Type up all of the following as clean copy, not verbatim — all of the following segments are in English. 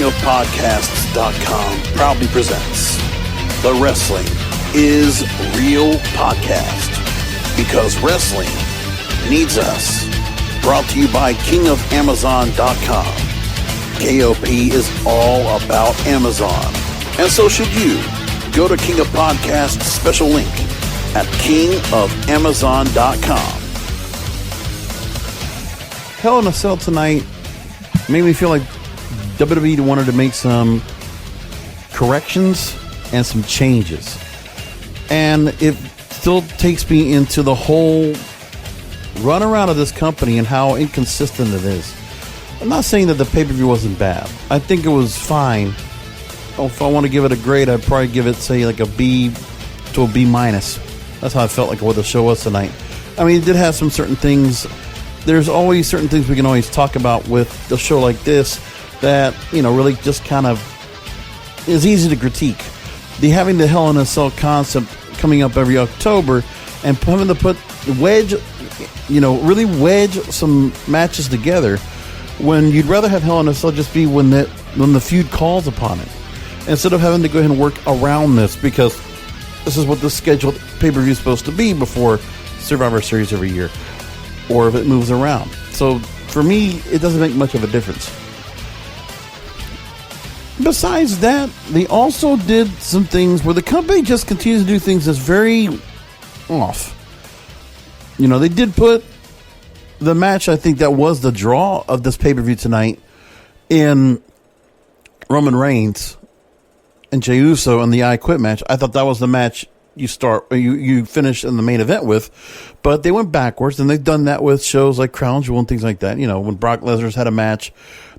KingofPodcasts.com proudly presents the Wrestling is Real podcast, because wrestling needs us. Brought to you by KingofAmazon.com. KOP is all about Amazon, and so should you. Go to King of Podcasts' special link at KingofAmazon.com. Hell in a Cell tonight made me feel like WWE wanted to make some corrections and some changes. And it still takes me into the whole run around of this company and how inconsistent it is. I'm not saying that the pay-per-view wasn't bad. I think it was fine. If I want to give it a grade, I'd probably give it, say, like a B to a B minus. That's how I felt like what the show was tonight. I mean, it did have some certain things. There's always certain things we can always talk about with the show like this that, you know, really just kind of is easy to critique. Having the Hell in a Cell concept coming up every October and having to put really wedge some matches together when you'd rather have Hell in a Cell just be when the feud calls upon it, instead of having to go ahead and work around this, because this is what the scheduled pay-per-view is supposed to be before Survivor Series every year, or if it moves around. So for me, it doesn't make much of a difference. Besides that, they also did some things where the company just continues to do things that's very off. You know, they did put the match, I think that was the draw of this pay-per-view tonight, in Roman Reigns and Jey Uso in the I Quit match. I thought that was the match you finish in the main event with, but they went backwards, and they've done that with shows like Crown Jewel and things like that. You know, when Brock Lesnar's had a match,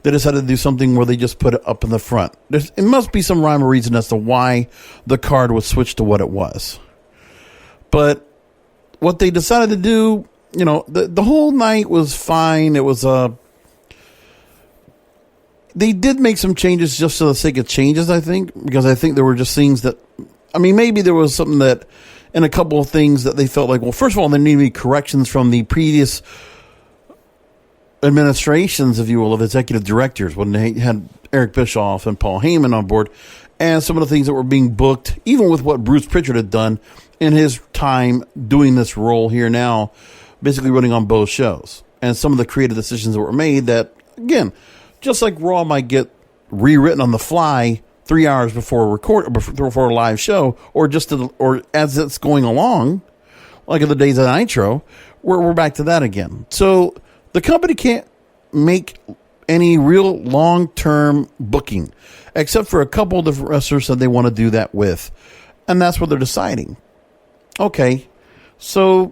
they decided to do something where they just put it up in the front. It must be some rhyme or reason as to why the card was switched to what it was. But what they decided to do, you know, the whole night was fine. It was they did make some changes just for the sake of changes, I think, because I think there were just things that, I mean, maybe there was something that, in a couple of things that they felt like, well, first of all, there need to be corrections from the previous administrations, if you will, of executive directors, when they had Eric Bischoff and Paul Heyman on board, and some of the things that were being booked, even with what Bruce Pritchard had done in his time doing this role here now, basically running on both shows, and some of the creative decisions that were made that, again, just like Raw might get rewritten on the fly 3 hours before a live show, or as it's going along, like in the days of Nitro, we're back to that again. So the company can't make any real long-term booking, except for a couple of the wrestlers that they want to do that with, and that's what they're deciding. Okay, so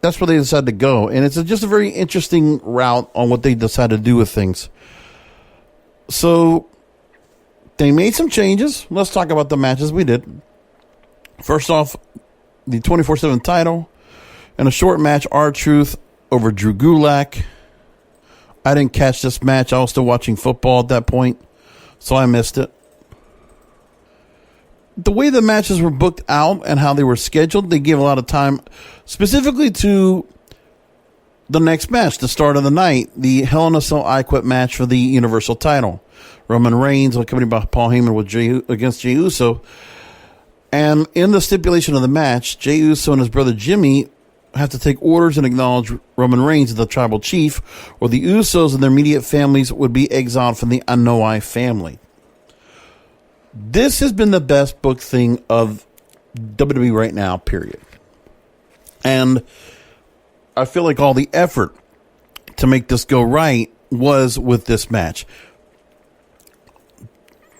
that's where they decided to go, and it's just a very interesting route on what they decided to do with things. So they made some changes. Let's talk about the matches we did. First off, the 24/7 title and a short match, R-Truth over Drew Gulak. I didn't catch this match. I was still watching football at that point, so I missed it. The way the matches were booked out and how they were scheduled, they gave a lot of time specifically to the next match, the start of the night, the Hell in a Cell I Quit match for the Universal title. Roman Reigns, accompanied by Paul Heyman against Jey Uso. And in the stipulation of the match, Jey Uso and his brother Jimmy have to take orders and acknowledge Roman Reigns as the tribal chief, or the Usos and their immediate families would be exiled from the Anoa'i family. This has been the best booked thing of WWE right now, period. And I feel like all the effort to make this go right was with this match.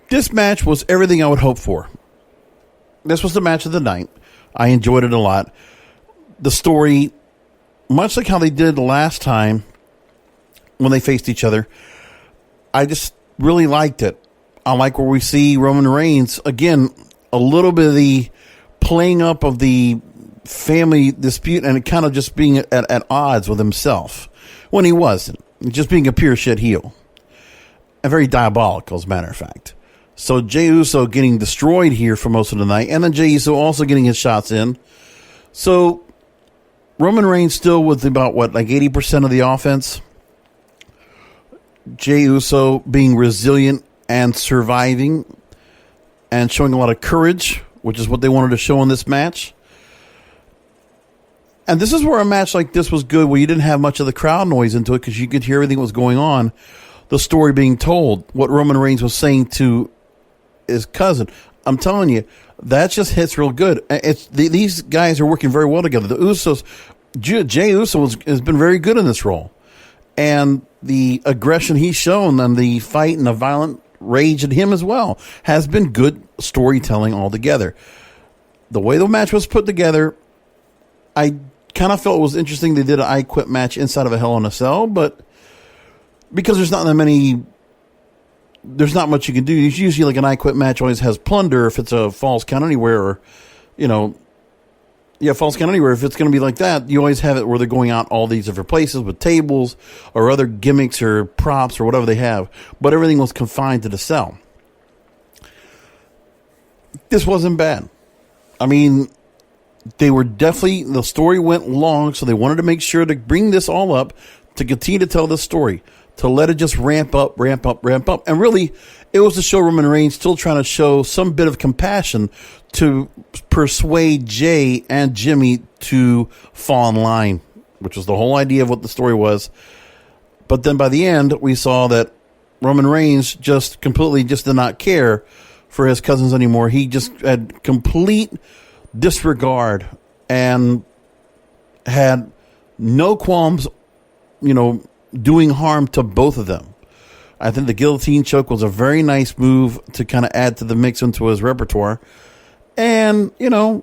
This match was everything I would hope for. This was the match of the night. I enjoyed it a lot. The story, much like how they did last time when they faced each other, I just really liked it. I like where we see Roman Reigns, again, a little bit of the playing up of the family dispute and it kind of just being at odds with himself when he wasn't. Just being a pure shit heel. And very diabolical, as a matter of fact. So Jey Uso getting destroyed here for most of the night, and then Jey Uso also getting his shots in. So Roman Reigns still with about, 80% of the offense. Jey Uso being resilient and surviving and showing a lot of courage, which is what they wanted to show in this match. And this is where a match like this was good, where you didn't have much of the crowd noise into it because you could hear everything that was going on, the story being told, what Roman Reigns was saying to his cousin. I'm telling you, that just hits real good. These guys are working very well together. The Usos, Jey Uso has been very good in this role. And the aggression he's shown and the fight and the violent rage in him as well has been good storytelling altogether. The way the match was put together, I kind of felt it was interesting. They did an I Quit match inside of a Hell in a Cell, but because there's not much you can do. Usually like an I Quit match always has plunder if it's a Falls Count Anywhere, or, Falls Count Anywhere. If it's going to be like that, you always have it where they're going out all these different places with tables or other gimmicks or props or whatever they have. But everything was confined to the cell. This wasn't bad. I mean, the story went long, so they wanted to make sure to bring this all up to continue to tell this story, to let it just ramp up. And really, it was to show Roman Reigns still trying to show some bit of compassion to persuade Jey and Jimmy to fall in line, which was the whole idea of what the story was. But then by the end, we saw that Roman Reigns just completely just did not care for his cousins anymore. He just had complete disregard and had no qualms, doing harm to both of them. I think the guillotine choke was a very nice move to kind of add to the mix into his repertoire. And, it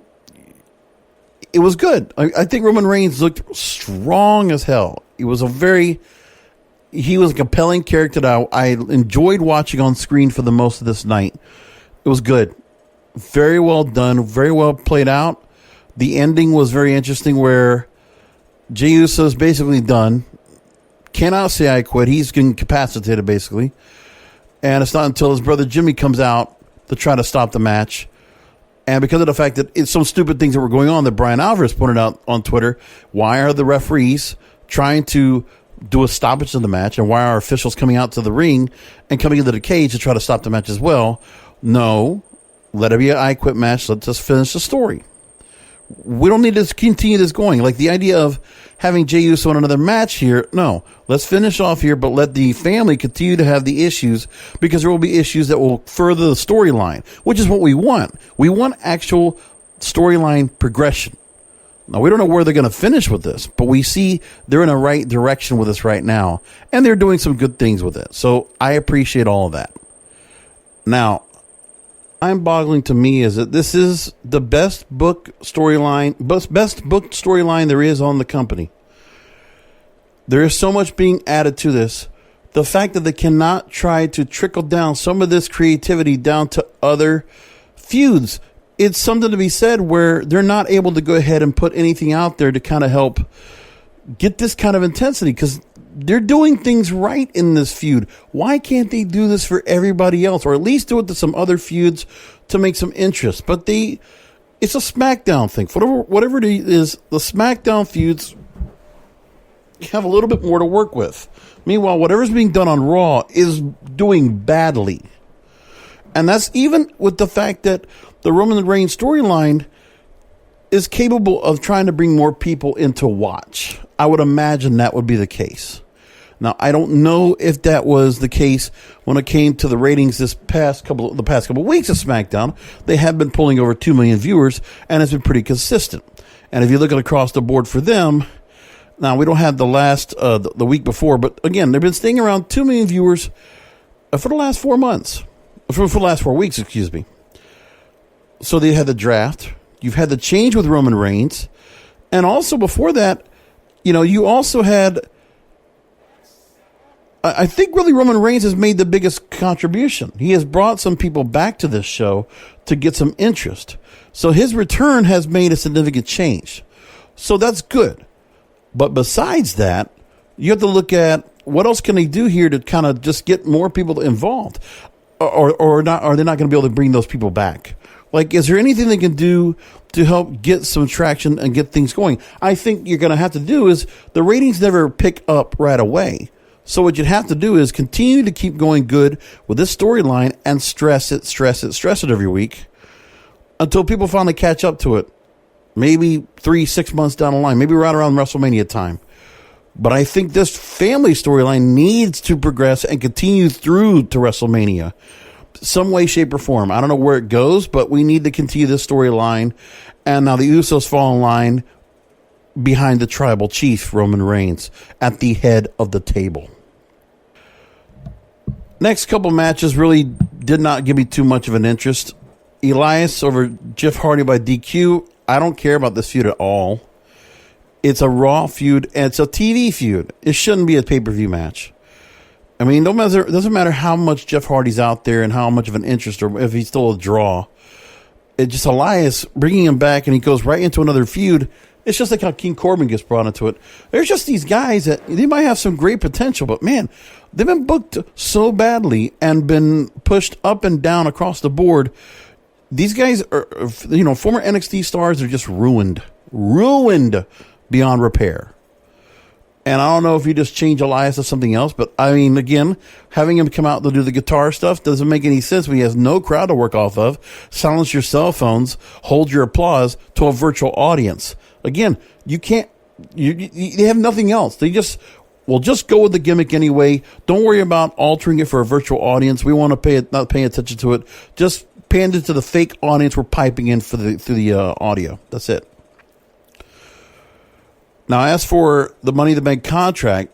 was good. I think Roman Reigns looked strong as hell. He was a compelling character that I enjoyed watching on screen for the most of this night. It was good. Very well done. Very well played out. The ending was very interesting where Jey Uso is basically done. Cannot say I quit. He's incapacitated, basically. And it's not until his brother Jimmy comes out to try to stop the match. And because of the fact that it's some stupid things that were going on that Brian Alvarez pointed out on Twitter, why are the referees trying to do a stoppage in the match? And why are officials coming out to the ring and coming into the cage to try to stop the match as well? No. Let it be an I Quit match. Let's just finish the story. We don't need to continue this going. Like the idea of having Jey Uso in another match here. No, let's finish off here, but let the family continue to have the issues, because there will be issues that will further the storyline, which is what we want. We want actual storyline progression. Now, we don't know where they're going to finish with this, but we see they're in the right direction with this right now, and they're doing some good things with it. So I appreciate all of that. Now, mind-boggling to me is that this is the best book storyline there is on the company. There is so much being added to this. The fact that they cannot try to trickle down some of this creativity down to other feuds, it's something to be said where they're not able to go ahead and put anything out there to kind of help get this kind of intensity, because they're doing things right in this feud. Why can't they do this for everybody else, or at least do it to some other feuds to make some interest? But it's a SmackDown thing. Whatever it is, the SmackDown feuds have a little bit more to work with. Meanwhile, whatever's being done on Raw is doing badly. And that's even with the fact that the Roman Reigns storyline is capable of trying to bring more people in to watch. I would imagine that would be the case. Now, I don't know if that was the case when it came to the ratings the past couple of weeks of SmackDown. They have been pulling over 2 million viewers, and it's been pretty consistent. And if you look at across the board for them, now we don't have the last the week before, but again, they've been staying around 2 million viewers for the last 4 months, for the last 4 weeks, excuse me. So they had the draft. You've had the change with Roman Reigns, and also before that, you also had. I think really Roman Reigns has made the biggest contribution. He has brought some people back to this show to get some interest. So his return has made a significant change. So that's good. But besides that, you have to look at what else can they do here to kind of just get more people involved, or not? Are they not going to be able to bring those people back? Like, is there anything they can do to help get some traction and get things going? I think you're going to have to do is the ratings never pick up right away. So what you'd have to do is continue to keep going good with this storyline and stress it every week until people finally catch up to it. Maybe 3-6 months down the line, maybe right around WrestleMania time. But I think this family storyline needs to progress and continue through to WrestleMania. Some way, shape, or form. I don't know where it goes, but we need to continue this storyline. And now the Usos fall in line behind the tribal chief, Roman Reigns, at the head of the table. Next couple matches really did not give me too much of an interest. Elias over Jeff Hardy by DQ. I don't care about this feud at all. It's a Raw feud, and it's a TV feud. It shouldn't be a pay-per-view match. I mean, it doesn't matter how much Jeff Hardy's out there and how much of an interest or if he's still a draw. It just Elias bringing him back, and he goes right into another feud. It's just like how King Corbin gets brought into it. There's just these guys that they might have some great potential, but man, they've been booked so badly and been pushed up and down across the board. These guys are, former NXT stars are just ruined beyond repair. And I don't know if you just change Elias to something else, but I mean, again, having him come out to do the guitar stuff doesn't make any sense when he has no crowd to work off of. Silence your cell phones, hold your applause to a virtual audience. Again, you can't, you have nothing else. They just go with the gimmick anyway. Don't worry about altering it for a virtual audience. We want to not pay attention to it. Just pander to the fake audience we're piping in through the audio. That's it. Now, as for the Money in the Bank contract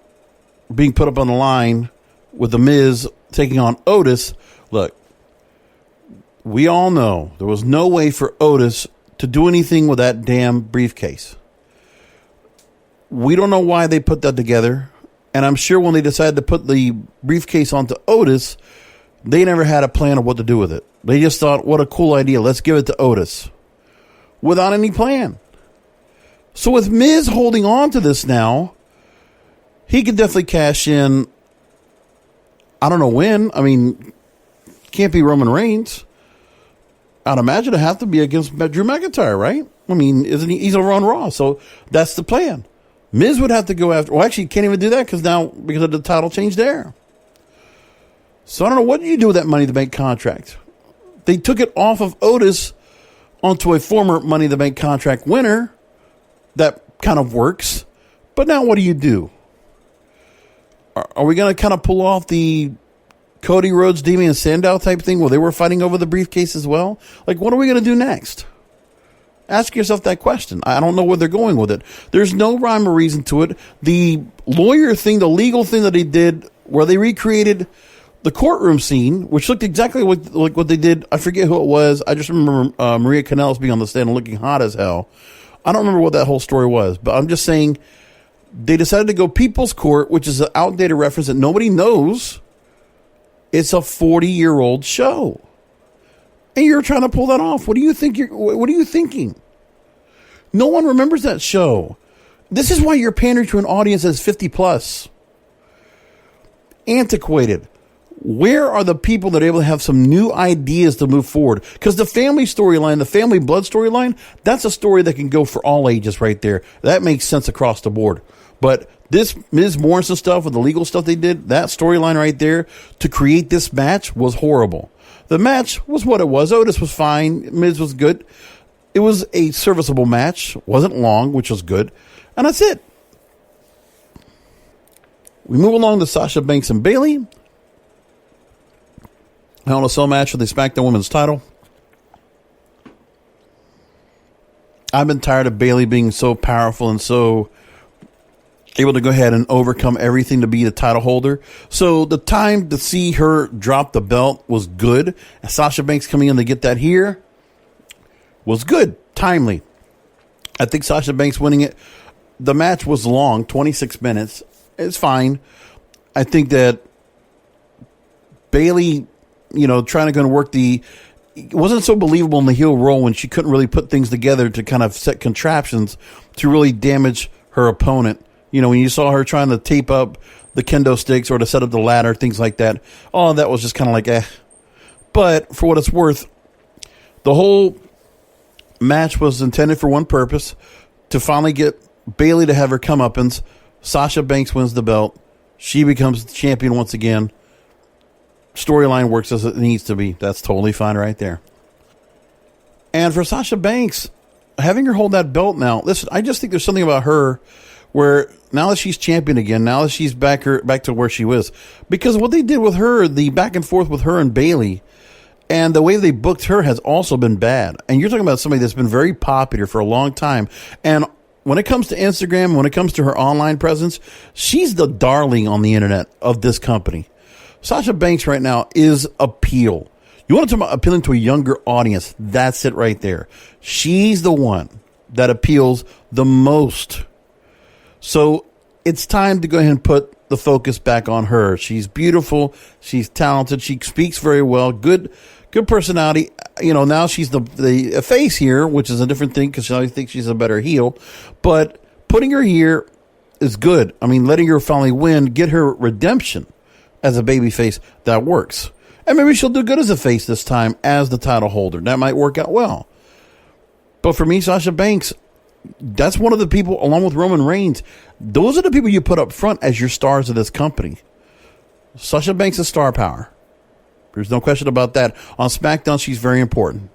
being put up on the line with The Miz taking on Otis, look, we all know there was no way for Otis to do anything with that damn briefcase. We don't know why they put that together, and I'm sure when they decided to put the briefcase onto Otis, they never had a plan of what to do with it. They just thought, what a cool idea, let's give it to Otis, without any plan. So with Miz holding on to this now, he could definitely cash in. I don't know when. I mean, can't be Roman Reigns. I'd imagine it'd have to be against Drew McIntyre, right? I mean, isn't he's over on Raw, so that's the plan. Miz would have to go after. Well, actually, can't even do that because of the title change there. So I don't know what do you do with that Money in the Bank contract. They took it off of Otis onto a former Money in the Bank contract winner. That kind of works. But now what do you do? Are we going to kind of pull off the Cody Rhodes, Damian Sandow type thing where they were fighting over the briefcase as well? Like, what are we going to do next? Ask yourself that question. I don't know where they're going with it. There's no rhyme or reason to it. The lawyer thing, the legal thing that they did where they recreated the courtroom scene, which looked exactly like what they did. I forget who it was. I just remember Maria Kanellis being on the stand and looking hot as hell. I don't remember what that whole story was, but I'm just saying they decided to go People's Court, which is an outdated reference that nobody knows. It's a 40-year-old show. And you're trying to pull that off. What are you thinking? No one remembers that show. This is why you're pandering to an audience that's 50 plus. Antiquated. Where are the people that are able to have some new ideas to move forward? Because the family storyline, the family blood storyline, that's a story that can go for all ages right there. That makes sense across the board. But this Ms. Morrison stuff with the legal stuff they did, that storyline right there to create this match was horrible. The match was what it was. Otis was fine. Miz was good. It was a serviceable match. Wasn't long, which was good. And that's it. We move along to Sasha Banks and Bayley. Hell in a Cell match for the SmackDown Women's title. I've been tired of Bayley being so powerful and so able to go ahead and overcome everything to be the title holder. So the time to see her drop the belt was good. And Sasha Banks coming in to get that here was good, timely. I think Sasha Banks winning it. The match was long, 26 minutes. It's fine. I think that Bayley, trying to go and work it wasn't so believable in the heel role when she couldn't really put things together to kind of set contraptions to really damage her opponent. When you saw her trying to tape up the kendo sticks or to set up the ladder, things like that. Oh, that was just kind of like, eh. But for what it's worth, the whole match was intended for one purpose, to finally get Bayley to have her comeuppance. Sasha Banks wins the belt. She becomes champion once again. Storyline works as it needs to be. That's totally fine right there. And for Sasha Banks, having her hold that belt now, listen, I just think there's something about her where now that she's champion again, now that she's back to where she was, because what they did with her, the back and forth with her and Bayley, and the way they booked her has also been bad. And you're talking about somebody that's been very popular for a long time. And when it comes to Instagram, when it comes to her online presence, she's the darling on the internet of this company. Sasha Banks right now is appeal. You want to talk about appealing to a younger audience? That's it right there. She's the one that appeals the most. So it's time to go ahead and put the focus back on her. She's beautiful. She's talented. She speaks very well. Good personality. You know, now she's the face here, which is a different thing because I think she's a better heel. But putting her here is good. I mean, letting her finally win, get her redemption as a babyface, that works. And maybe she'll do good as a face this time as the title holder. That might work out well. But for me, Sasha Banks, that's one of the people, along with Roman Reigns, those are the people you put up front as your stars of this company. Sasha Banks is star power. There's no question about that. On SmackDown, she's very important.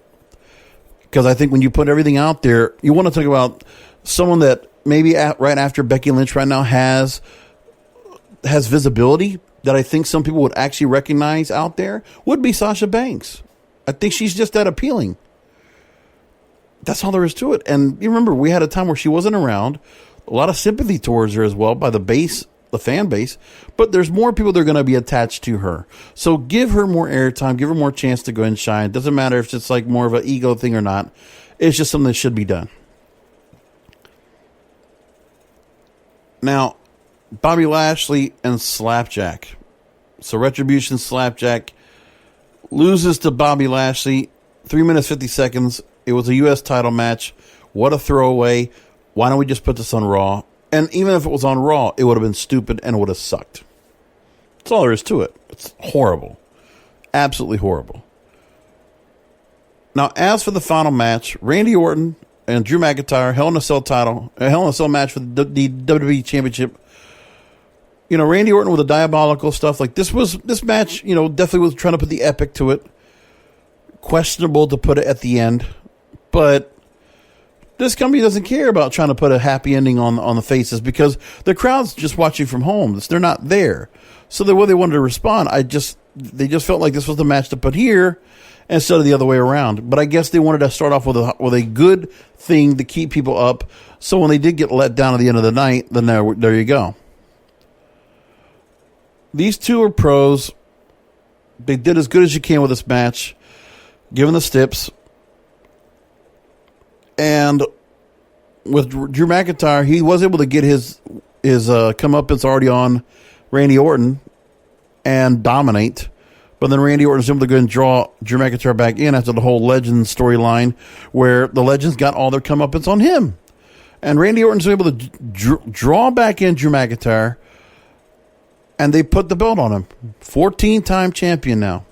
Because I think when you put everything out there, you want to talk about someone that maybe right after Becky Lynch right now has visibility that I think some people would actually recognize out there would be Sasha Banks. I think she's just that appealing. That's all there is to it. And you remember, we had a time where she wasn't around. A lot of sympathy towards her as well by the fan base. But there's more people that are going to be attached to her. So give her more airtime. Give her more chance to go and shine. Doesn't matter if it's like more of an ego thing or not. It's just something that should be done. Now, Bobby Lashley and Slapjack. So Retribution Slapjack loses to Bobby Lashley. 3 minutes, 50 seconds. It was a U.S. title match. What a throwaway. Why don't we just put this on Raw? And even if it was on Raw, it would have been stupid and it would have sucked. That's all there is to it. It's horrible. Absolutely horrible. Now, as for the final match, Randy Orton and Drew McIntyre, Hell in a Cell match for the WWE Championship. You know, Randy Orton with the diabolical stuff. Like this match, you know, definitely was trying to put the epic to it. Questionable to put it at the end. But this company doesn't care about trying to put a happy ending on the faces because the crowd's just watching from home. They're not there. So the way they wanted to respond, they just felt like this was the match to put here instead of the other way around. But I guess they wanted to start off with a good thing to keep people up. So when they did get let down at the end of the night, then there you go. These two are pros. They did as good as you can with this match, given the steps. And with Drew McIntyre, he was able to get his comeuppance already on Randy Orton and dominate. But then Randy Orton was able to go and draw Drew McIntyre back in after the whole Legends storyline where the Legends got all their comeuppance on him. And Randy Orton was able to draw back in Drew McIntyre, and they put the belt on him. 14-time champion now.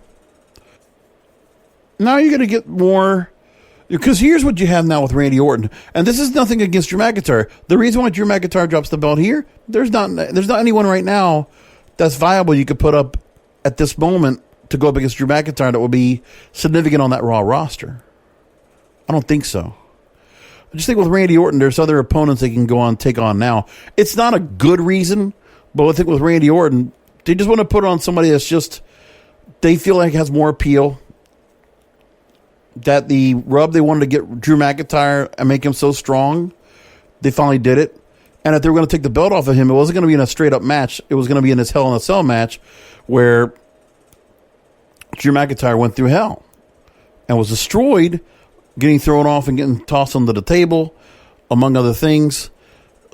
Now you're going to get more. Because here's what you have now with Randy Orton. And this is nothing against Drew McIntyre. The reason why Drew McIntyre drops the belt here, there's not anyone right now that's viable you could put up at this moment to go up against Drew McIntyre that would be significant on that Raw roster. I don't think so. I just think with Randy Orton, there's other opponents they can go on take on now. It's not a good reason, but I think with Randy Orton, they just want to put it on somebody that's just, they feel like has more appeal. That the rub they wanted to get Drew McIntyre and make him so strong, they finally did it. And if they were going to take the belt off of him, it wasn't going to be in a straight up match. It was going to be in this Hell in a Cell match where Drew McIntyre went through hell and was destroyed, getting thrown off and getting tossed onto the table, among other things.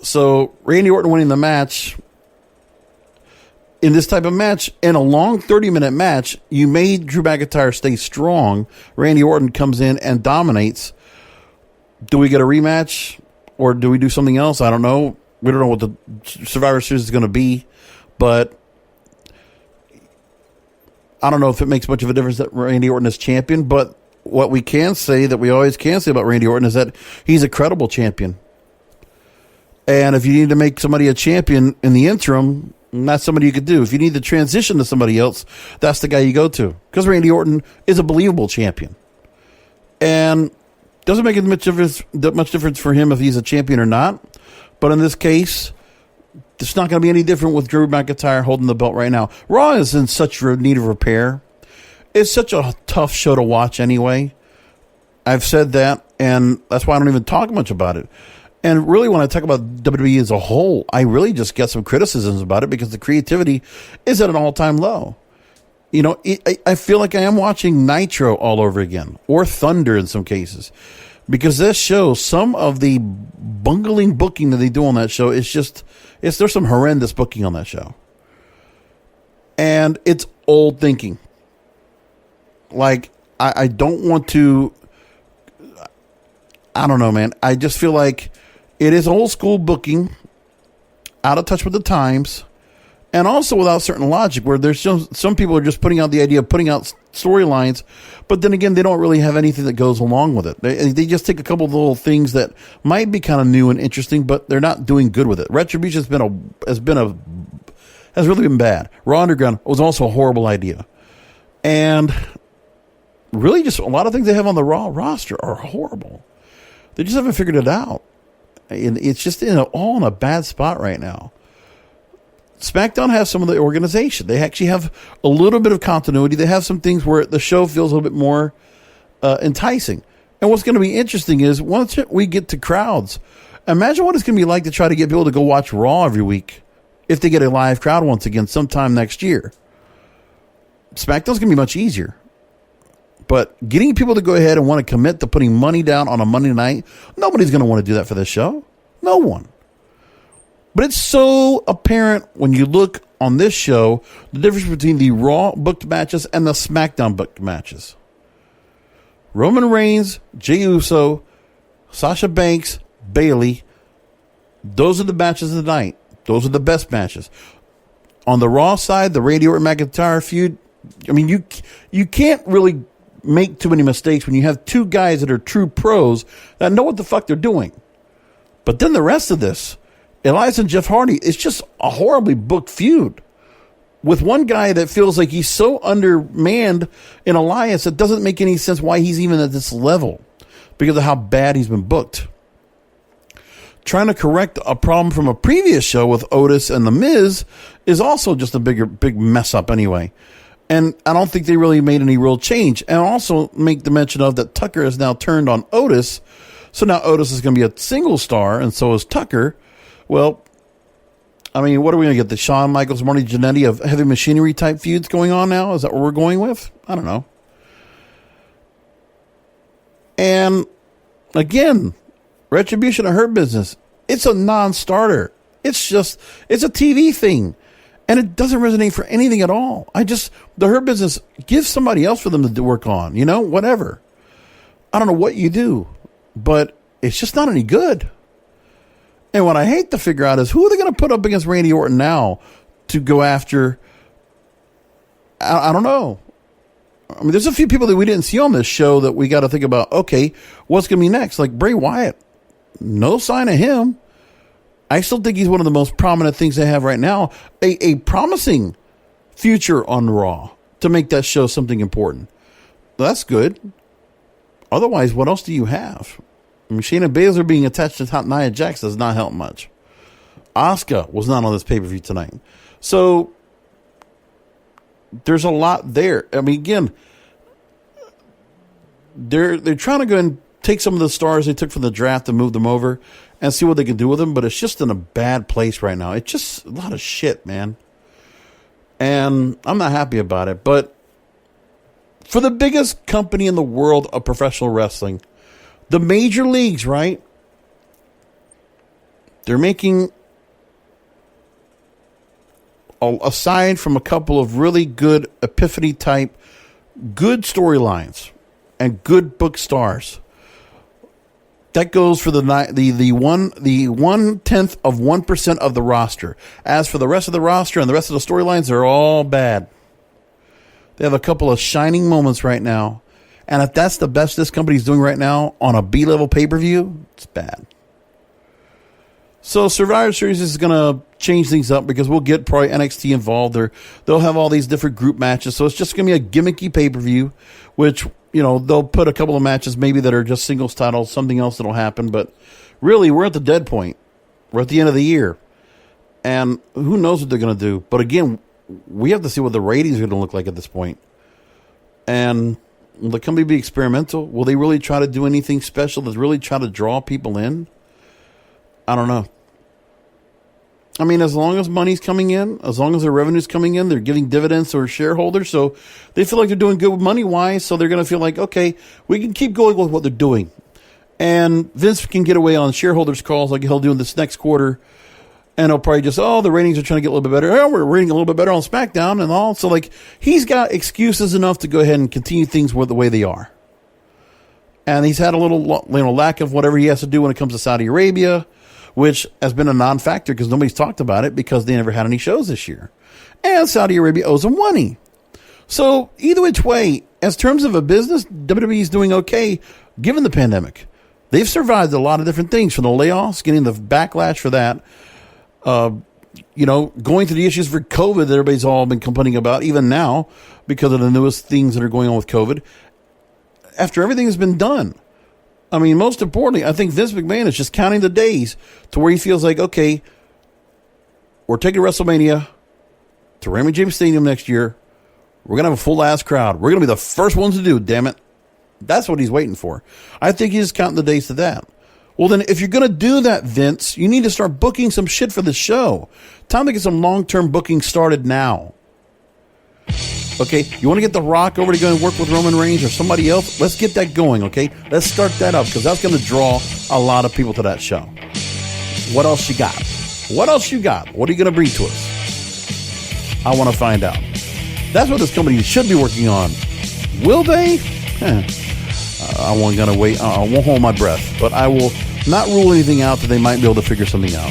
So Randy Orton winning the match. In this type of match, in a long 30-minute match, you made Drew McIntyre stay strong. Randy Orton comes in and dominates. Do we get a rematch? Or do we do something else? I don't know. We don't know what the Survivor Series is going to be. But I don't know if it makes much of a difference that Randy Orton is champion. But what we can say, that we always can say about Randy Orton, is that he's a credible champion. And if you need to make somebody a champion in the interim, And that's somebody you could do. If you need to transition to somebody else, that's the guy you go to. Because Randy Orton is a believable champion. And doesn't make much difference for him if he's a champion or not. But in this case, it's not going to be any different with Drew McIntyre holding the belt right now. Raw is in such need of repair. It's such a tough show to watch anyway. I've said that, and that's why I don't even talk much about it. And really, when I talk about WWE as a whole, I really just get some criticisms about it because the creativity is at an all-time low. You know, I feel like I am watching Nitro all over again, or Thunder in some cases, because this show, some of the bungling booking that they do on that show is just, there's some horrendous booking on that show. And it's old thinking. Like, I don't want to, I don't know, man. I just feel like it is old school booking, out of touch with the times, and also without certain logic, where there's some people are just putting out the idea of putting out storylines, but then again, they don't really have anything that goes along with it. They just take a couple of little things that might be kind of new and interesting, but they're not doing good with it. Retribution has really been bad. Raw Underground was also a horrible idea. And really just a lot of things they have on the Raw roster are horrible. They just haven't figured it out. And it's just all in a bad spot right now. SmackDown has some of the organization. They actually have a little bit of continuity. They have some things where the show feels a little bit more enticing. And what's going to be interesting is once we get to crowds, imagine what it's going to be like to try to get people to go watch Raw every week if they get a live crowd once again sometime next year. SmackDown's going to be much easier. But getting people to go ahead and want to commit to putting money down on a Monday night, nobody's going to want to do that for this show. No one. But it's so apparent when you look on this show, the difference between the Raw booked matches and the SmackDown booked matches. Roman Reigns, Jey Uso, Sasha Banks, Bayley, those are the matches of the night. Those are the best matches. On the Raw side, the Randy Orton McIntyre feud, I mean, you can't really make too many mistakes when you have two guys that are true pros that know what the fuck they're doing. But then the rest of this, Elias and Jeff Hardy, is just a horribly booked feud with one guy that feels like he's so undermanned in Elias, it doesn't make any sense why he's even at this level because of how bad he's been booked. Trying to correct a problem from a previous show with Otis and The Miz is also just a big mess up anyway. And I don't think they really made any real change. And also make the mention of that Tucker has now turned on Otis. So now Otis is going to be a single star, and so is Tucker. Well, I mean, what are we going to get? The Shawn Michaels, Marty Jannetty of heavy machinery type feuds going on now? Is that what we're going with? I don't know. And again, Retribution of Hurt Business. It's a non-starter. It's a TV thing. And it doesn't resonate for anything at all. The Hurt Business, give somebody else for them to work on, whatever. I don't know what you do, but it's just not any good. And what I hate to figure out is who are they going to put up against Randy Orton now to go after? I don't know. I mean, there's a few people that we didn't see on this show that we got to think about, okay, what's going to be next? Like Bray Wyatt. No sign of him. I still think he's one of the most prominent things they have right now. A promising future on Raw to make that show something important. That's good. Otherwise, what else do you have? I mean, Shayna Baszler being attached to Nia Jax does not help much. Asuka was not on this pay-per-view tonight. So, there's a lot there. I mean, again, they're trying to go and take some of the stars they took from the draft and move them over and see what they can do with them, but it's just in a bad place right now. It's just a lot of shit, man. And I'm not happy about it, but for the biggest company in the world of professional wrestling, the major leagues, right? They're making, aside from a couple of really good epiphany type, good storylines and good book stars. That goes for the 1/10 of 1% of the roster. As for the rest of the roster and the rest of the storylines, they're all bad. They have a couple of shining moments right now. And if that's the best this company's doing right now on a B-level pay-per-view, it's bad. So Survivor Series is going to change things up because we'll get probably NXT involved. They'll have all these different group matches. So it's just going to be a gimmicky pay-per-view, which, they'll put a couple of matches maybe that are just singles titles, something else that'll happen. But really, we're at the dead point. We're at the end of the year. And who knows what they're going to do. But again, we have to see what the ratings are going to look like at this point. And will the company be experimental? Will they really try to do anything special to really try to draw people in? I don't know. I mean, as long as money's coming in, as long as their revenue's coming in, they're giving dividends to their shareholders. So they feel like they're doing good money-wise. So they're going to feel like, okay, we can keep going with what they're doing. And Vince can get away on shareholders' calls like he'll do in this next quarter. And he'll probably just, the ratings are trying to get a little bit better. Oh, we're rating a little bit better on SmackDown and all. So, he's got excuses enough to go ahead and continue things the way they are. And he's had a little, lack of whatever he has to do when it comes to Saudi Arabia, which has been a non-factor because nobody's talked about it because they never had any shows this year. And Saudi Arabia owes them money. So either which way, as terms of a business, WWE is doing okay given the pandemic. They've survived a lot of different things, from the layoffs, getting the backlash for that, going through the issues for COVID that everybody's all been complaining about, even now, because of the newest things that are going on with COVID. After everything has been done, I mean, most importantly, I think Vince McMahon is just counting the days to where he feels like, okay, we're taking WrestleMania to Raymond James Stadium next year. We're going to have a full-ass crowd. We're going to be the first ones to do, damn it. That's what he's waiting for. I think he's counting the days to that. Well, then, if you're going to do that, Vince, you need to start booking some shit for the show. Time to get some long-term booking started now. Okay, you want to get The Rock over to go and work with Roman Reigns or somebody else? Let's get that going, okay? Let's start that up because that's going to draw a lot of people to that show. What else you got? What else you got? What are you going to bring to us? I want to find out. That's what this company should be working on. Will they? I won't gonna wait. I won't hold my breath, but I will not rule anything out that they might be able to figure something out.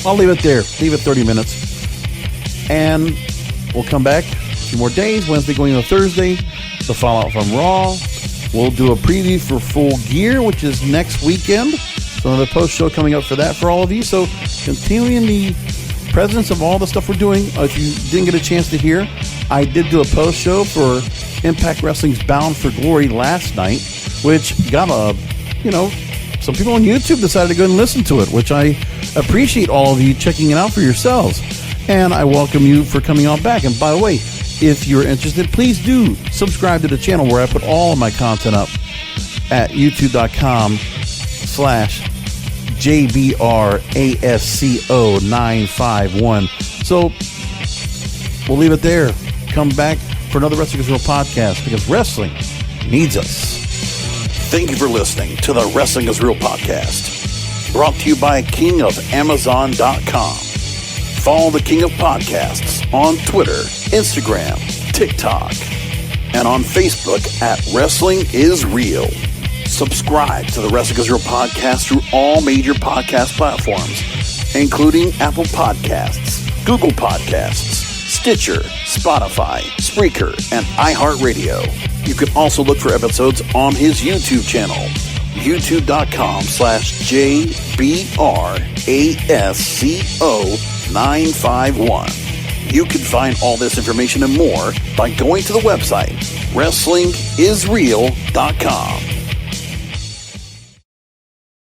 I'll leave it there. Leave it 30 minutes, and we'll come back. A few more days. Wednesday going into Thursday. The fallout from Raw. We'll do a preview for Full Gear, which is next weekend. So another post show coming up for that for all of you. So continuing the presence of all the stuff we're doing. If you didn't get a chance to hear, I did do a post show for Impact Wrestling's Bound for Glory last night, which got some people on YouTube decided to go and listen to it, which I appreciate all of you checking it out for yourselves. And I welcome you for coming on back. And by the way, if you're interested, please do subscribe to the channel where I put all of my content up at youtube.com/JBRASCO951. So we'll leave it there. Come back for another Wrestling is Real podcast because wrestling needs us. Thank you for listening to the Wrestling is Real podcast, brought to you by KingofAmazon.com. Follow the King of Podcasts on Twitter, Instagram, TikTok, and on Facebook at Wrestling is Real. Subscribe to the Wrestling is Real podcast through all major podcast platforms, including Apple Podcasts, Google Podcasts, Stitcher, Spotify, Spreaker, and iHeartRadio. You can also look for episodes on his YouTube channel, youtube.com/JBRASCO951. You can find all this information and more by going to the website, WrestlingIsReal.com.